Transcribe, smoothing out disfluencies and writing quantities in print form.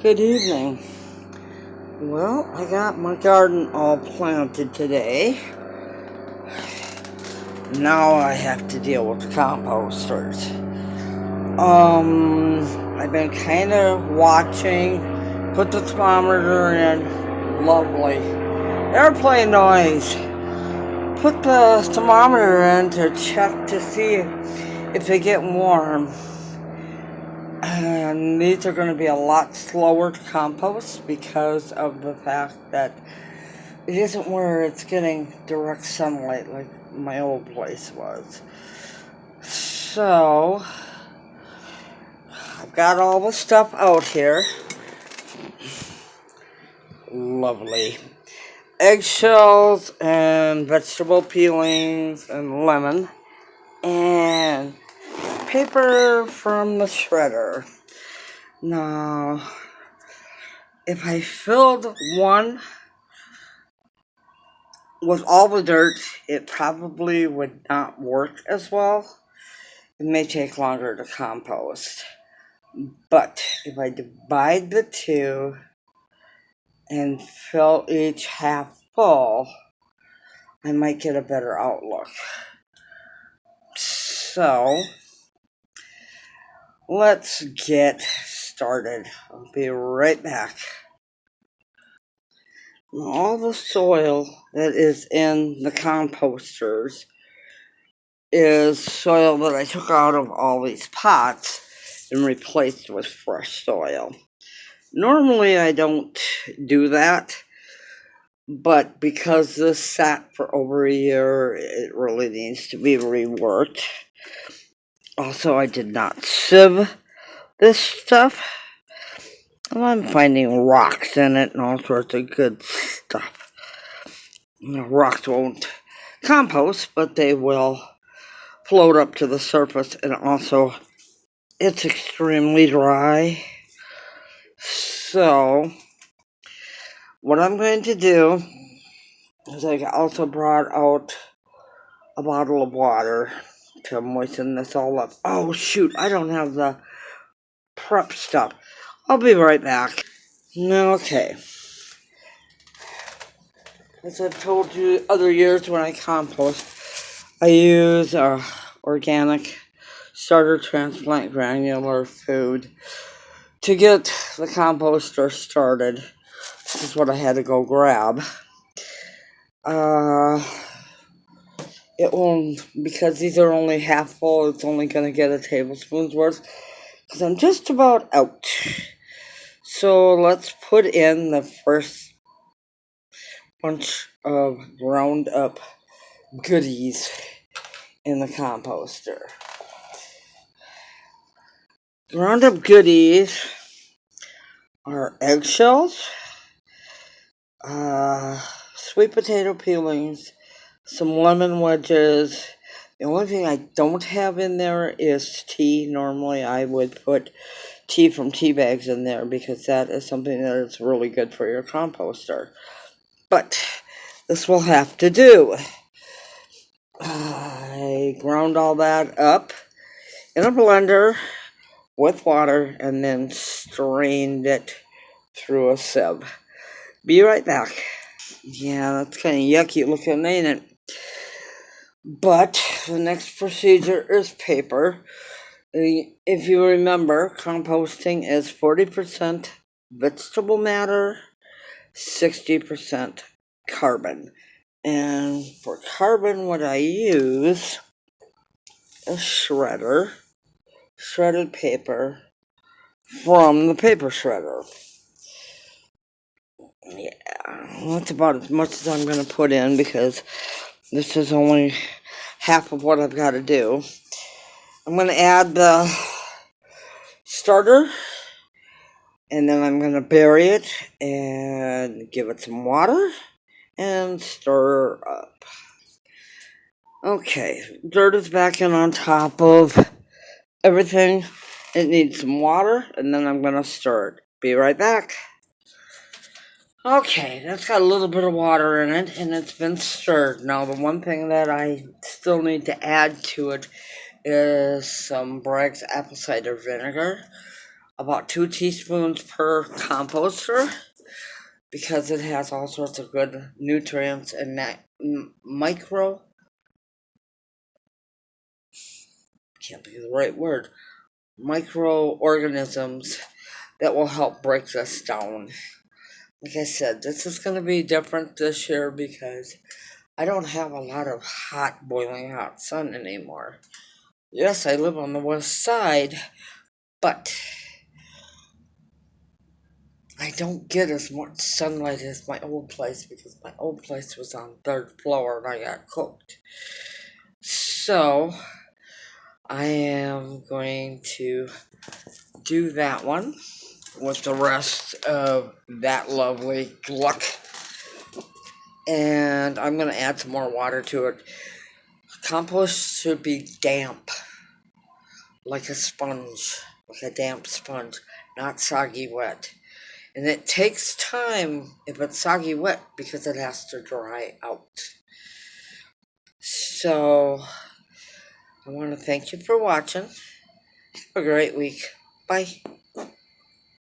Good evening. Well, I got my garden all planted today. Now I have to deal with the composters. I've been kind of watching, put the thermometer in, lovely. Airplane noise. Put the thermometer in to check to see if they get warm. And these are going to be a lot slower to compost because of the fact that it isn't where it's getting direct sunlight like my old place was. So, I've got all the stuff out here. Lovely. Eggshells and vegetable peelings and lemon. And paper from the shredder. Now, if I filled one with all the dirt, it probably would not work as well. It may take longer to compost. But if I divide the two and fill each half full, I might get a better outlook. So, let's get started. I'll be right back. All the soil that is in the composters is soil that I took out of all these pots and replaced with fresh soil. Normally I don't do that, but because this sat for over a year, it really needs to be reworked. Also, I did not sieve this stuff. I'm finding rocks in it and all sorts of good stuff. Rocks won't compost, but they will float up to the surface, and also it's extremely dry. So, what I'm going to do is I also brought out a bottle of water to moisten this all up. Oh, shoot, I don't have the prep stuff. I'll be right back. Okay. As I've told you other years when I compost, I use organic starter transplant granular food to get the composter started. This is what I had to go grab. It won't, because these are only half full, it's only going to get a tablespoon's worth, because I'm just about out. So let's put in the first bunch of ground up goodies in the composter. Ground up goodies are eggshells, sweet potato peelings, some lemon wedges. The only thing I don't have in there is tea. Normally I would put tea from tea bags in there because that is something that is really good for your composter. But this will have to do. I ground all that up in a blender with water and then strained it through a sieve. Be right back. Yeah, that's kind of yucky looking, ain't it? But the next procedure is paper. If you remember, composting is 40% vegetable matter, 60% carbon. And for carbon, what I use is shredded paper from the paper shredder. Yeah, that's about as much as I'm going to put in because this is only half of what I've got to do. I'm going to add the starter, and then I'm going to bury it and give it some water and stir up. Okay, dirt is back in on top of everything. It needs some water, and then I'm going to stir it. Be right back. Okay, that's got a little bit of water in it, and it's been stirred. Now, the one thing that I still need to add to it is some Bragg's apple cider vinegar. about 2 teaspoons per composter because it has all sorts of good nutrients and can't think of the right word, microorganisms that will help break this down. Like I said, this is going to be different this year because I don't have a lot of boiling hot sun anymore. Yes, I live on the west side, but I don't get as much sunlight as my old place because my old place was on 3rd floor and I got cooked. So, I am going to do that one with the rest of that lovely gluck. And I'm going to add some more water to it. Compost should be damp, like a sponge, like a damp sponge, not soggy wet. And it takes time if it's soggy wet because it has to dry out. So, I want to thank you for watching. Have a great week. Bye.